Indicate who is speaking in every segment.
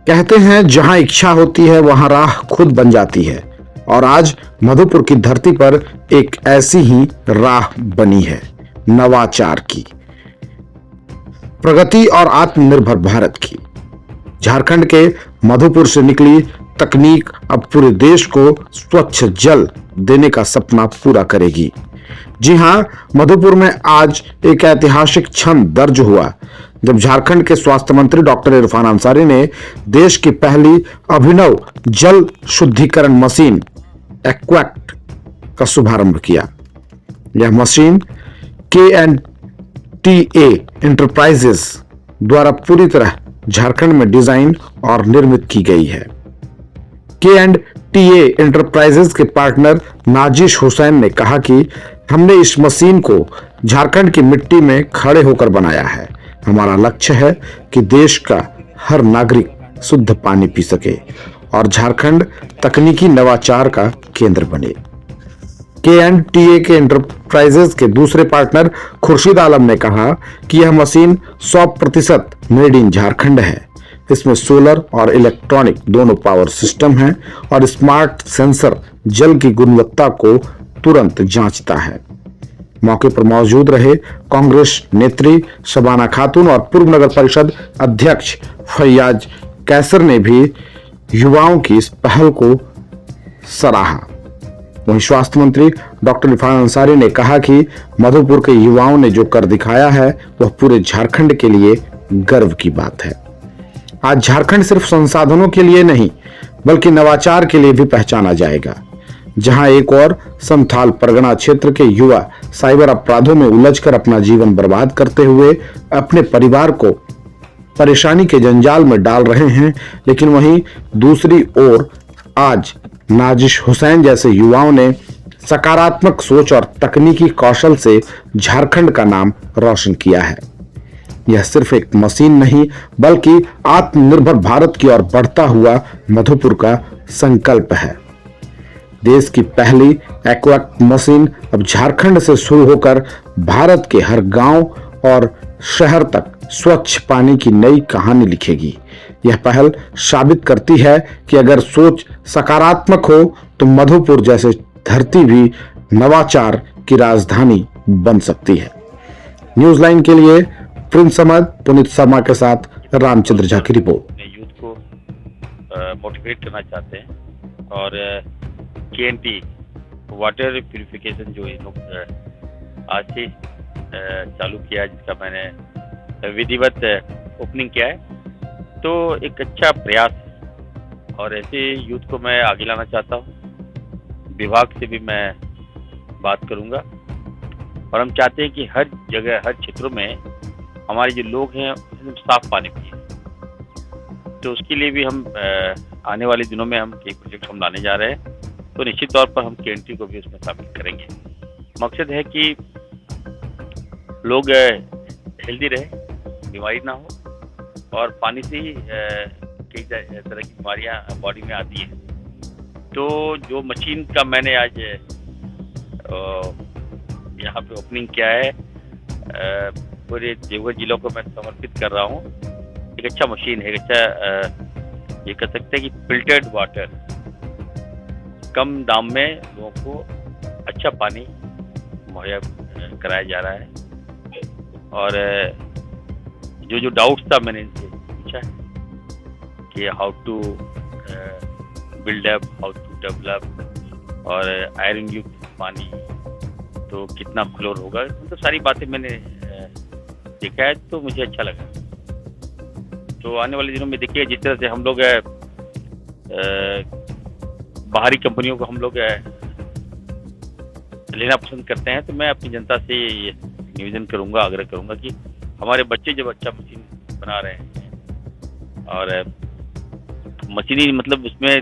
Speaker 1: कहते हैं जहां इच्छा होती है वहां राह खुद बन जाती है और आज मधुपुर की धरती पर एक ऐसी ही राह बनी है, नवाचार की, प्रगति और आत्मनिर्भर भारत की। झारखंड के मधुपुर से निकली तकनीक अब पूरे देश को स्वच्छ जल देने का सपना पूरा करेगी। जी हां, मधुपुर में आज एक ऐतिहासिक क्षण दर्ज हुआ जब झारखंड के स्वास्थ्य मंत्री डॉक्टर इरफान अंसारी ने देश की पहली अभिनव जल शुद्धिकरण मशीन एक्वैक्ट का शुभारंभ किया। यह मशीन के&टी एंटरप्राइजेस द्वारा पूरी तरह झारखंड में डिजाइन और निर्मित की गई है। के&टी एंटरप्राइजेस के पार्टनर नाजिश हुसैन ने कहा कि हमने इस मशीन को झारखंड की मिट्टी में खड़े होकर बनाया है। हमारा लक्ष्य है कि देश का हर नागरिक शुद्ध पानी पी सके और झारखंड तकनीकी नवाचार का केंद्र बने। के&टी के एंटरप्राइजेस के दूसरे पार्टनर खुर्शीद आलम ने कहा कि यह मशीन 100% मेड इन झारखंड है। इसमें सोलर और इलेक्ट्रॉनिक दोनों पावर सिस्टम हैं और स्मार्ट सेंसर जल की गुणवत्ता को तुरंत जांचता है। मौके पर मौजूद रहे कांग्रेस नेत्री शबाना खातून और पूर्व नगर परिषद अध्यक्ष फैयाज कैसर ने भी युवाओं की इस पहल को सराहा। वहीं स्वास्थ्य मंत्री डॉक्टर इरफान अंसारी ने कहा कि मधुपुर के युवाओं ने जो कर दिखाया है वह पूरे झारखंड के लिए गर्व की बात है। आज झारखंड सिर्फ संसाधनों के लिए नहीं बल्कि नवाचार के लिए भी पहचाना जाएगा। जहां एक और संथाल परगना क्षेत्र के युवा साइबर अपराधों में उलझकर अपना जीवन बर्बाद करते हुए अपने परिवार को परेशानी के जंजाल में डाल रहे हैं, लेकिन वहीं दूसरी ओर आज नाजिश हुसैन जैसे युवाओं ने सकारात्मक सोच और तकनीकी कौशल से झारखंड का नाम रोशन किया है। यह सिर्फ एक मशीन नहीं बल्कि आत्मनिर्भर भारत की ओर बढ़ता हुआ मधुपुर का संकल्प है। देश की पहली एक्वैक्ट मशीन अब झारखंड से शुरू होकर भारत के हर गांव और शहर तक स्वच्छ पानी की नई कहानी लिखेगी। यह पहल साबित करती है कि अगर सोच सकारात्मक हो तो मधुपुर जैसे धरती भी नवाचार की राजधानी बन सकती है। न्यूज लाइन के लिए प्रिंस समद, पुनीत शर्मा के साथ रामचंद्र झा की रिपोर्ट।
Speaker 2: यूथ को मोटिवेट करना चाहते हैं और के&टी वाटर प्यूरिफिकेशन जो इन लोग आज से चालू किया, जिसका मैंने विधिवत ओपनिंग किया है, तो एक अच्छा प्रयास है और ऐसे यूथ को मैं आगे लाना चाहता हूँ। विभाग से भी मैं बात करूँगा और हम चाहते हैं कि हर जगह हर क्षेत्रों में हमारे जो लोग हैं साफ पानी पिए। तो उसके लिए भी हम आने वाले दिनों में हम कई प्रोजेक्ट हम लाने जा रहे हैं, तो निश्चित तौर पर हम के&टी को भी उसमें शामिल करेंगे। मकसद है कि लोग हेल्दी रहे, बीमारी ना हो और पानी से ही कई तरह की बीमारियां बॉडी में आती हैं। तो जो मशीन का मैंने आज यहाँ पे ओपनिंग किया है, पूरे देवघर जिलों को मैं समर्पित कर रहा हूँ। एक अच्छा मशीन है, एक अच्छा ये कह सकते हैं कि फिल्टर्ड वाटर, कम दाम में लोगों को अच्छा पानी मुहैया कराया जा रहा है। और जो डाउट्स था मैंने इनसे पूछा है कि how to build up, how to develop और आयरन युक्त पानी तो कितना फ्लोर होगा, तो सारी बातें मैंने देखा है, तो मुझे अच्छा लगा। तो आने वाले दिनों में देखिए, जिस तरह से हम लोग बाहरी कंपनियों को हम लोग लेना पसंद करते हैं, तो मैं अपनी जनता से निवेदन करूंगा, आग्रह करूंगा कि हमारे बच्चे जब अच्छा मशीन बना रहे हैं और मशीनी मतलब उसमें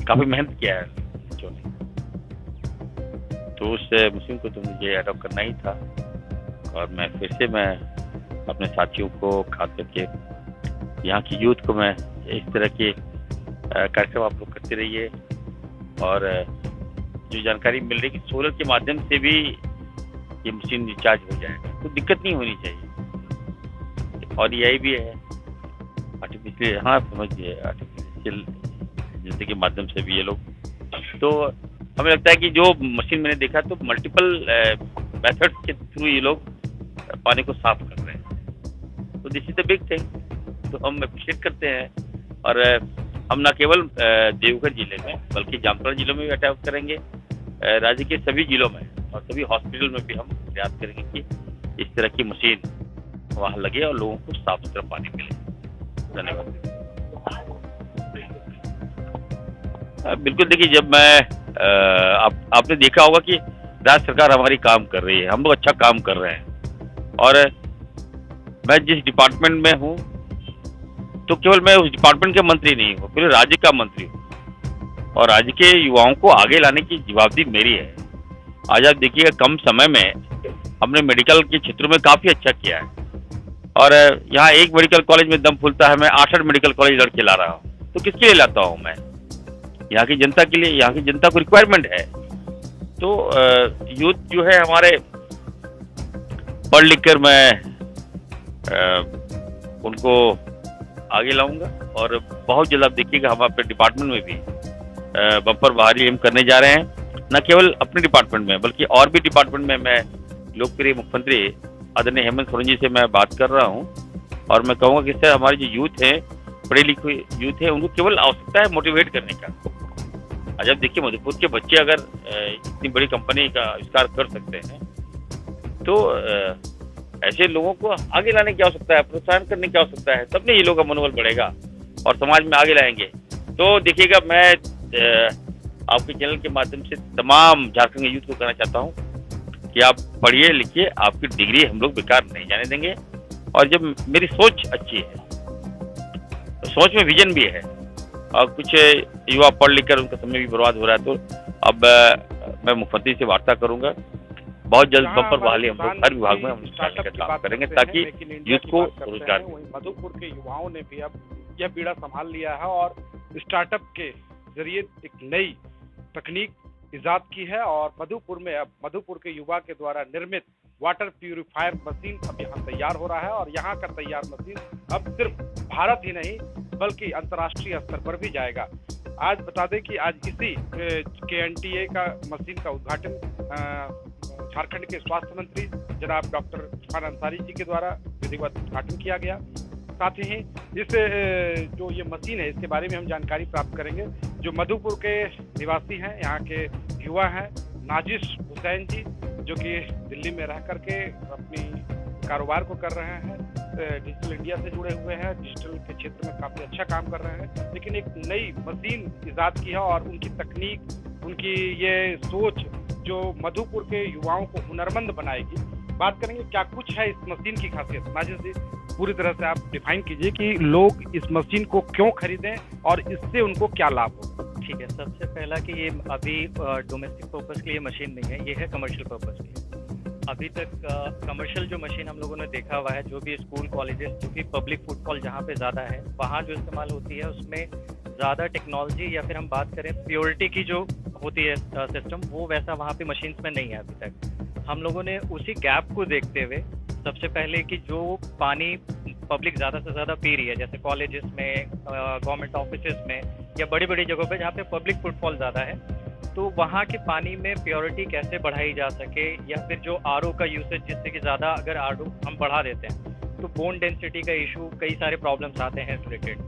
Speaker 2: काफ़ी मेहनत किया है बच्चों ने, तो उस मशीन को तो मुझे अडॉप्ट करना ही था। और मैं फिर से मैं अपने साथियों को, खास करके यहाँ की यूथ को, मैं इस तरह के कार्यक्रम आप लोग करते रहिए। और जो जानकारी मिल रही है कि सोलर के माध्यम से भी ये मशीन रिचार्ज हो जाएगा, तो दिक्कत नहीं होनी चाहिए। और यही भी है आर्टिफिशियल, हाँ समझिए, आर्टिफिशियल जैसे के माध्यम से भी ये लोग, तो हमें लगता है कि जो मशीन मैंने देखा तो मल्टीपल मेथड के थ्रू ये लोग पानी को साफ कर रहे हैं, तो this is the big thing, तो हम अप्रिशिएट करते हैं। और हम न केवल देवघर जिले में बल्कि जामताड़ा जिलों में भी अटैक करेंगे, राज्य के सभी जिलों में और सभी हॉस्पिटल में भी हम प्रयास करेंगे कि इस तरह की मशीन वहाँ लगे और लोगों को साफ सुथरा पानी मिले। धन्यवाद। बिल्कुल, देखिए जब मैं आपने देखा होगा कि राज्य सरकार हमारी काम कर रही है, हम लोग अच्छा काम कर रहे हैं, और मैं जिस डिपार्टमेंट में हूँ तो केवल मैं उस डिपार्टमेंट के मंत्री नहीं हूँ, पूरे राज्य का मंत्री हूँ, और राज्य के युवाओं को आगे लाने की जवाबदेही मेरी है। आज आप देखिएगा कम समय में हमने मेडिकल के क्षेत्र में काफ़ी अच्छा किया है, और यहाँ एक मेडिकल कॉलेज में दम फूलता है, मैं 8 मेडिकल कॉलेज लड़के ला रहा हूँ, तो किसके लिए लाता हूँ मैं? यहाँ की जनता के लिए, यहाँ की जनता को रिक्वायरमेंट है। तो यूथ जो है हमारे पढ़ लिख कर मैं उनको आगे लाऊंगा, और बहुत जल्द आप देखिएगा हम अपने डिपार्टमेंट में भी बम्पर बहाली हम करने जा रहे हैं, न केवल अपने डिपार्टमेंट में बल्कि और भी डिपार्टमेंट में। मैं लोकप्रिय मुख्यमंत्री आदरणीय हेमंत सोरेन जी से मैं बात कर रहा हूँ, और मैं कहूँगा कि सर हमारे जो यूथ हैं, पढ़े लिखे यूथ है, उनको केवल आवश्यकता है मोटिवेट करने का। आज आप देखिए मधुपुर के बच्चे अगर इतनी बड़ी कंपनी का आविष्कार कर सकते हैं, तो ऐसे लोगों को आगे लाने की आवश्यकता है, प्रोत्साहन करने की आवश्यकता है, तब नहीं ये लोगों का मनोबल बढ़ेगा और समाज में आगे लाएंगे। तो देखिएगा, मैं आपके चैनल के माध्यम से तमाम झारखंड के यूथ को कहना चाहता हूँ कि आप पढ़िए लिखिए, आपकी डिग्री हम लोग बेकार नहीं जाने देंगे। और जब मेरी सोच अच्छी है, तो सोच में विजन भी है, और कुछ युवा पढ़ लिख कर उनका समय भी बर्बाद हो रहा है, तो अब मैं मुख्यमंत्री से वार्ता करूंगा, बहुत जल्द बम्पर बहाली हम लोग हर विभाग में हम काम करेंगे ताकि यूथ को रोजगार मिले।
Speaker 3: मधुपुर के युवाओं ने भी अब यह बीड़ा संभाल लिया है और स्टार्टअप के जरिए एक नई तकनीक इजाद की है, और मधुपुर में अब मधुपुर के युवा के द्वारा निर्मित वाटर प्यूरिफायर मशीन अब यहाँ तैयार हो रहा है, और यहाँ का तैयार मशीन अब सिर्फ भारत ही नहीं बल्कि अंतर्राष्ट्रीय स्तर पर भी जाएगा। आज बता दें कि आज इसी KNTA का मशीन का उद्घाटन झारखंड के स्वास्थ्य मंत्री जनाब डॉक्टर इरफान अंसारी जी के द्वारा विधिवत उद्घाटन किया गया। साथ ही इस जो ये मशीन है इसके बारे में हम जानकारी प्राप्त करेंगे। जो मधुपुर के निवासी हैं, यहाँ के युवा हैं, नाजिश हुसैन जी, जो कि दिल्ली में रह करके अपनी कारोबार को कर रहे हैं, डिजिटल इंडिया से जुड़े हुए हैं, डिजिटल के क्षेत्र में काफ़ी अच्छा काम कर रहे हैं, लेकिन एक नई मशीन इजाद की है, और उनकी तकनीक, उनकी ये सोच जो मधुपुर के युवाओं को हुनरमंद बनाएगी। बात करेंगे क्या कुछ है इस मशीन की खासियत। नाजिश जी, पूरी तरह से आप डिफाइन कीजिए कि लोग इस मशीन को क्यों खरीदें और इससे उनको क्या लाभ हो।
Speaker 4: ठीक है, सबसे पहला कि ये अभी डोमेस्टिक पर्पस के लिए मशीन नहीं है, ये है कमर्शियल पर्पस के लिए। अभी तक कमर्शियल जो मशीन हम लोगों ने देखा हुआ है, जो भी स्कूल कॉलेजेस, जो भी पब्लिक फुटफॉल जहाँ पे ज़्यादा है, वहाँ जो इस्तेमाल होती है उसमें ज़्यादा टेक्नोलॉजी या फिर हम बात करें प्योरिटी की जो होती है सिस्टम, वो वैसा वहाँ पे मशीन्स में नहीं है अभी तक। हम लोगों ने उसी गैप को देखते हुए सबसे पहले कि जो पानी पब्लिक ज़्यादा से ज़्यादा पी रही है, जैसे कॉलेजेस में, गवर्नमेंट ऑफिसेज में या बड़ी बड़ी जगहों पे जहाँ पे पब्लिक फुटफॉल ज़्यादा है, तो वहाँ के पानी में प्योरिटी कैसे बढ़ाई जा सके, या फिर जो RO का यूसेज, जिससे कि ज़्यादा अगर RO हम बढ़ा देते हैं तो बोन डेंसिटी का इशू, कई सारे प्रॉब्लम्स आते हैं रिलेटेड।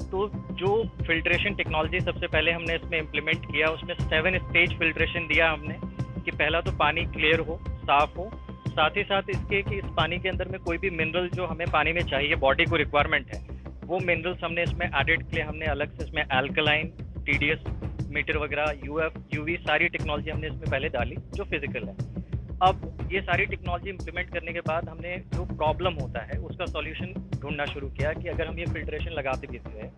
Speaker 4: तो जो फिल्ट्रेशन टेक्नोलॉजी सबसे पहले हमने इसमें इम्प्लीमेंट किया, उसमें 7 स्टेज फिल्ट्रेशन दिया हमने कि पहला तो पानी क्लियर हो, साफ हो, साथ ही साथ इसके कि इस पानी के अंदर में कोई भी मिनरल जो हमें पानी में चाहिए, बॉडी को रिक्वायरमेंट है, वो मिनरल्स हमने इसमें एडिड किए। हमने अलग से इसमें अल्कलाइन, TDS मीटर वगैरह, UF, UV सारी टेक्नोलॉजी हमने इसमें पहले डाली जो फिजिकल है। अब ये सारी टेक्नोलॉजी इम्प्लीमेंट करने के बाद हमने जो प्रॉब्लम होता है उसका सॉल्यूशन ढूंढना शुरू किया कि अगर हम ये फिल्ट्रेशन लगाते भी हैं,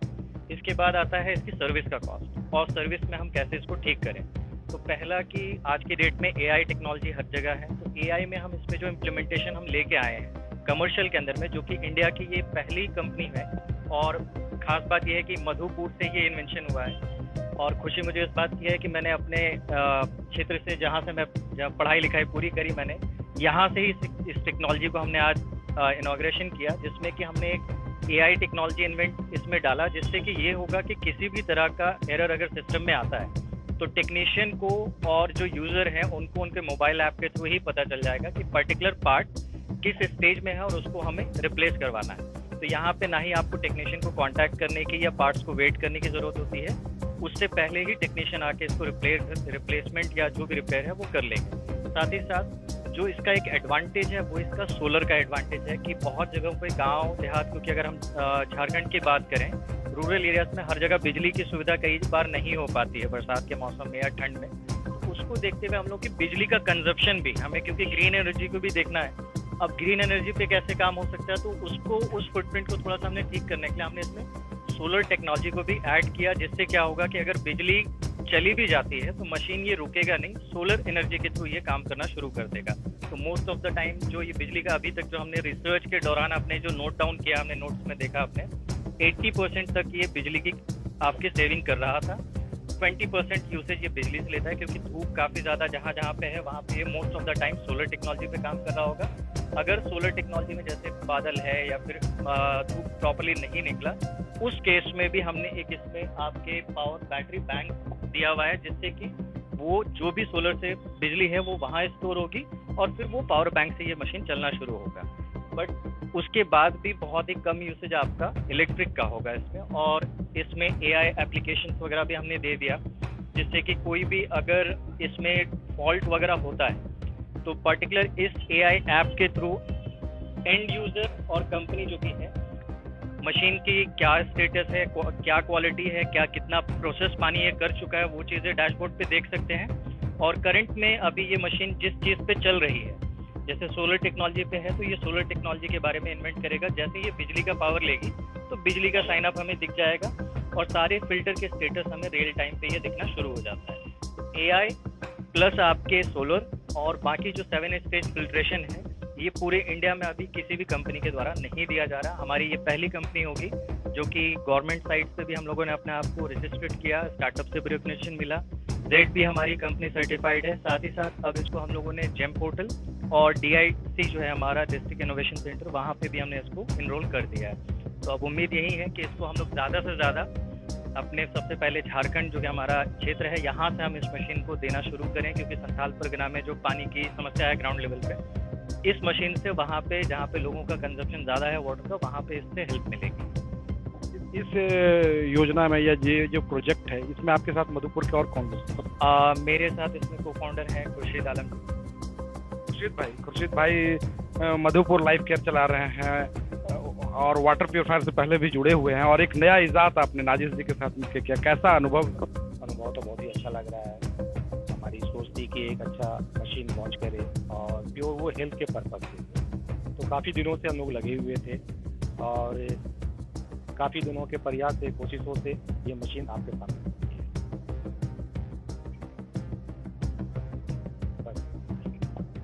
Speaker 4: इसके बाद आता है इसकी सर्विस का कॉस्ट, और सर्विस में हम कैसे इसको ठीक करें। तो पहला कि आज की डेट में AI टेक्नोलॉजी हर जगह है, तो AI में हम इसमें जो इम्प्लीमेंटेशन हम लेके आए हैं कमर्शियल के अंदर में, जो कि इंडिया की ये पहली कंपनी है, और ख़ास बात यह है कि मधुपुर से ये इन्वेंशन हुआ है। और खुशी मुझे इस बात की है कि मैंने अपने क्षेत्र से, जहाँ से मैं पढ़ाई लिखाई पूरी करी, मैंने यहाँ से ही इस टेक्नोलॉजी को हमने आज इनॉग्रेशन किया, जिसमें कि हमने एक AI टेक्नोलॉजी इन्वेंट इसमें डाला, जिससे कि ये होगा कि किसी भी तरह का एरर अगर सिस्टम में आता है तो टेक्नीशियन को और जो यूज़र हैं उनको उनके मोबाइल ऐप के थ्रू ही पता चल जाएगा कि पर्टिकुलर पार्ट किस स्टेज में है और उसको हमें रिप्लेस करवाना है। तो यहाँ पे ना ही आपको टेक्नीशियन को कांटेक्ट करने की या पार्ट्स को वेट करने की ज़रूरत होती है, उससे पहले ही टेक्नीशियन आके इसको रिप्लेसमेंट या जो भी रिपेयर है वो कर लेंगे। साथ ही साथ जो इसका एक एडवांटेज है वो इसका सोलर का एडवांटेज है कि बहुत जगहों पे गांव देहात, क्योंकि अगर हम झारखंड की बात करें, रूरल एरियाज में हर जगह बिजली की सुविधा कई बार नहीं हो पाती है बरसात के मौसम में या ठंड में। तो उसको देखते हुए हम लोग की बिजली का कंजप्शन भी हमें, क्योंकि ग्रीन एनर्जी को भी देखना है, अब ग्रीन एनर्जी पे कैसे काम हो सकता है, तो उसको उस फुटप्रिंट को थोड़ा सा हमने ठीक करने के लिए हमने इसमें सोलर टेक्नोलॉजी को भी ऐड किया, जिससे क्या होगा कि अगर बिजली चली भी जाती है तो मशीन ये रुकेगा नहीं, सोलर एनर्जी के थ्रू ये काम करना शुरू कर देगा। तो मोस्ट ऑफ द टाइम जो ये बिजली का अभी तक जो हमने रिसर्च के दौरान अपने जो नोट डाउन किया, हमने नोट्स में देखा अपने 80% तक ये बिजली की आपके सेविंग कर रहा था। 20% यूसेज ये बिजली से लेता है, क्योंकि धूप काफ़ी ज़्यादा जहाँ जहाँ पे है वहाँ पे most of the time solar technology पे काम कर रहा होगा। अगर सोलर टेक्नोलॉजी में जैसे बादल है या फिर धूप प्रॉपर्ली नहीं निकला, उस केस में भी हमने एक इसमें आपके पावर बैटरी बैंक दिया हुआ है, जिससे कि वो जो भी सोलर से बिजली है वो वहाँ स्टोर होगी और फिर वो पावर बैंक से ये मशीन चलना शुरू होगा। बट उसके बाद भी बहुत ही कम यूसेज आपका इलेक्ट्रिक का होगा इसमें, और इसमें AI एप्लीकेशंस वगैरह भी हमने दे दिया, जिससे कि कोई भी अगर इसमें फॉल्ट वगैरह होता है तो पर्टिकुलर इस AI ऐप के थ्रू एंड यूज़र और कंपनी जो भी है मशीन की क्या स्टेटस है, क्या क्वालिटी है, क्या कितना प्रोसेस पानी ये कर चुका है, वो चीज़ें डैशबोर्ड पे देख सकते हैं। और करंट में अभी ये मशीन जिस चीज़ पे चल रही है, जैसे सोलर टेक्नोलॉजी पे है तो ये सोलर टेक्नोलॉजी के बारे में इन्वेंट करेगा। जैसे ये बिजली का पावर लेगी तो बिजली का साइन अप हमें दिख जाएगा और सारे फिल्टर के स्टेटस हमें रियल टाइम पे ये दिखना शुरू हो जाता है। तो AI प्लस आपके सोलर और बाकी जो 7 स्टेज फिल्ट्रेशन है, ये पूरे इंडिया में अभी किसी भी कंपनी के द्वारा नहीं दिया जा रहा। हमारी ये पहली कंपनी होगी जो कि गवर्नमेंट साइड से भी हम लोगों ने अपने आप को रजिस्टर्ड किया, स्टार्टअप से भी रिकॉग्निशन मिला, जेड भी हमारी कंपनी सर्टिफाइड है। साथ ही साथ अब इसको हम लोगों ने जेम पोर्टल और DIC जो है हमारा डिस्ट्रिक्ट इनोवेशन सेंटर, वहाँ पे भी हमने इसको इनरोल कर दिया है। तो अब उम्मीद यही है कि इसको हम लोग ज़्यादा से ज़्यादा अपने सबसे पहले झारखंड जो कि हमारा क्षेत्र है, यहाँ से हम इस मशीन को देना शुरू करें, क्योंकि संथाल परगना में जो पानी की समस्या है ग्राउंड लेवल पे, इस मशीन से वहाँ पे जहाँ पे लोगों का कंजप्शन ज़्यादा है वाटर का, वहाँ पे इससे हेल्प मिलेगी।
Speaker 3: इस योजना में या ये जो प्रोजेक्ट है, इसमें आपके साथ मधुपुर के और कौन लोग?
Speaker 4: मेरे साथ इसमें को फाउंडर हैं खुर्शीद आलम।
Speaker 3: खुर्शीद भाई मधुपुर लाइफ केयर चला रहे हैं और वाटर प्योरीफायर से पहले भी जुड़े हुए हैं, और एक नया इजाद आपने नाजिश जी के साथ मिलकर किया, कैसा अनुभव?
Speaker 5: अनुभव तो बहुत ही अच्छा लग रहा है। हमारी सोच थी कि एक अच्छा मशीन लॉन्च करें और प्योर वो हेल्थ के पर्पज से, तो काफ़ी दिनों से हम लोग लगे हुए थे और काफ़ी दिनों के प्रयास से, कोशिशों से ये मशीन आपके सामने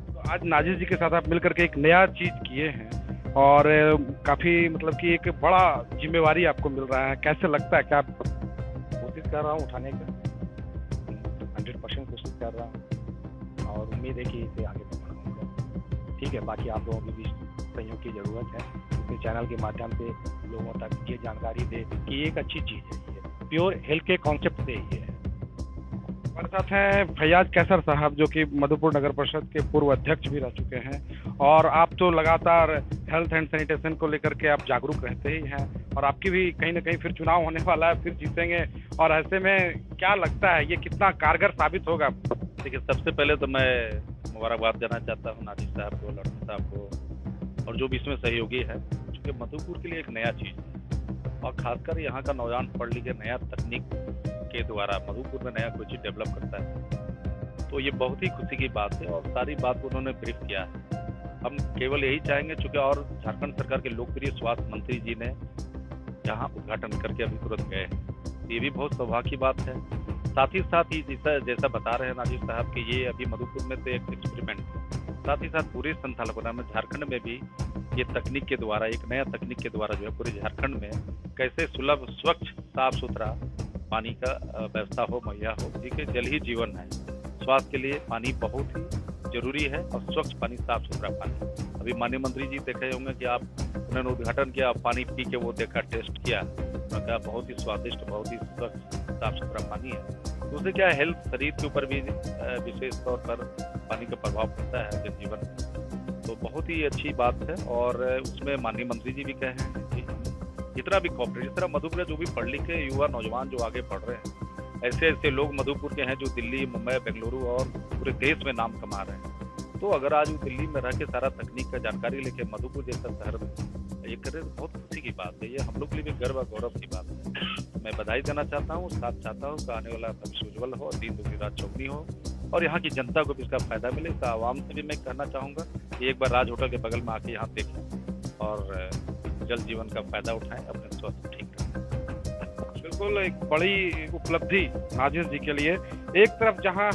Speaker 3: तो आज नाजिश जी के साथ आप मिलकर के एक नया चीज़ किए हैं और काफ़ी मतलब कि एक बड़ा जिम्मेवारी आपको मिल रहा है, कैसे लगता है? क्या आप?
Speaker 5: कोशिश कर रहा हूँ उठाने का, 100% कोशिश कर रहा हूँ और उम्मीद है कि इसे आगे बढ़ाऊंगा। ठीक है, बाकी आप लोगों की भी सहयोग की ज़रूरत है, इसके चैनल के माध्यम से लोगों तक ये जानकारी दे कि एक अच्छी चीज़ है, ये प्योर हेल्थ के कॉन्सेप्ट से ही है।
Speaker 3: हमारे साथ हैं फैयाज कैसर साहब, जो कि मधुपुर नगर परिषद के पूर्व अध्यक्ष भी रह चुके हैं, और आप तो लगातार हेल्थ एंड सैनिटेशन को लेकर के आप जागरूक रहते ही हैं, और आपकी भी कहीं ना कहीं फिर चुनाव होने वाला है, फिर जीतेंगे, और ऐसे में क्या लगता है ये कितना कारगर साबित होगा?
Speaker 2: देखिए, सबसे पहले तो मैं मुबारकबाद देना चाहता हूँ नाजिश साहब को, लड़न साहब को, और जो भी इसमें सहयोगी है, क्योंकि मधुपुर के लिए एक नया चीज़ है, और खासकर यहाँ का नौजवान पढ़ लिख के नया तकनीक के द्वारा मधुपुर में नया कोई चीज़ डेवलप करता है, तो ये बहुत ही खुशी की बात है, और सारी बात उन्होंने ब्रीफ किया है। हम केवल यही चाहेंगे, चूँकि और झारखंड सरकार के लोकप्रिय स्वास्थ्य मंत्री जी ने यहाँ उद्घाटन करके अभी तुरंत गए हैं, ये भी बहुत सौभाग्य की बात है। साथ ही जैसा बता रहे हैं नाजिश साहब कि ये अभी मधुपुर में तो एक एक्सपेरिमेंट है, साथ ही साथ पूरे संथालपना में, झारखंड में भी ये तकनीक के द्वारा, एक नया तकनीक के द्वारा जो है पूरे झारखंड में कैसे सुलभ, स्वच्छ, साफ सुथरा पानी का व्यवस्था हो, मुहैया हो। देखिए, जल ही जीवन है, स्वास्थ्य के लिए पानी बहुत ही
Speaker 6: जरूरी है, और स्वच्छ पानी, साफ सुथरा पानी। अभी माननीय मंत्री जी देखे होंगे कि आप उन्होंने उद्घाटन किया, पानी पी के वो देखा, टेस्ट किया, उन्होंने कहा बहुत ही स्वादिष्ट, बहुत ही स्वच्छ साफ सुथरा पानी है। तो उससे क्या है, हेल्थ, शरीर के ऊपर भी विशेष तौर पर पानी का प्रभाव पड़ता है जनजीवन में। तो बहुत ही अच्छी बात है, और उसमें माननीय मंत्री जी भी कहे हैं कि हम जितना भी कॉपरेट, जिस तरह मधुपुर में जो भी पढ़ लिखे युवा नौजवान जो आगे पढ़ रहे हैं, ऐसे ऐसे लोग मधुपुर के हैं जो दिल्ली, मुंबई, बेंगलुरु और पूरे देश में नाम कमा रहे हैं। तो अगर आज वो दिल्ली में रह के सारा तकनीक का जानकारी लेके मधुपुर जैसा शहर में ये करे तो बहुत खुशी की बात है। ये हम लोग के लिए भी गर्व और गौरव की बात है। मैं बधाई देना चाहता हूँ, साथ चाहता हूँ कि आने वाला भविष्य उज्जवल हो, दिन दुगनी रात चौगनी हो, और यहाँ की जनता को भी इसका फायदा मिले। इसका आवाम से भी मैं कहना चाहूँगा कि एक बार राज होटल के बगल में आके यहाँ देखें और जल जीवन का फायदा उठाएं, अपने स्वास्थ्य ठीक करें।
Speaker 3: बिल्कुल एक बड़ी उपलब्धि नाजिस जी के लिए। एक तरफ जहां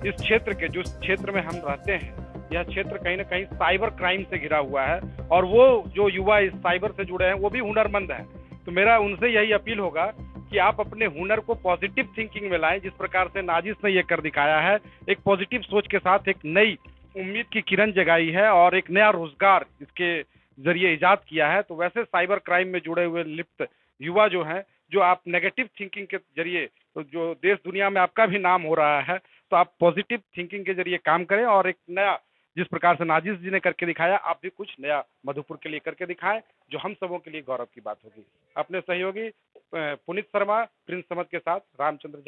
Speaker 3: इस क्षेत्र के, जो क्षेत्र में हम रहते हैं, यह क्षेत्र कहीं ना कहीं साइबर क्राइम से घिरा हुआ है, और वो जो युवा इस साइबर से जुड़े हैं वो भी हुनरमंद हैं। तो मेरा उनसे यही अपील होगा कि आप अपने हुनर को पॉजिटिव थिंकिंग में लाएं, जिस प्रकार से नाजिस ने ये कर दिखाया है। एक पॉजिटिव सोच के साथ एक नई उम्मीद की किरण जगाई है और एक नया रोजगार इसके जरिए इजाद किया है। तो वैसे साइबर क्राइम में जुड़े हुए लिप्त युवा जो हैं, जो आप नेगेटिव थिंकिंग के जरिए, तो जो देश दुनिया में आपका भी नाम हो रहा है, तो आप पॉजिटिव थिंकिंग के जरिए काम करें, और एक नया, जिस प्रकार से नाजिस जी ने करके दिखाया, आप भी कुछ नया मधुपुर के लिए करके दिखाएं, जो हम सबों के लिए गौरव की बात होगी। अपने सहयोगी पुनीत शर्मा, प्रिंस समद के साथ रामचंद्र।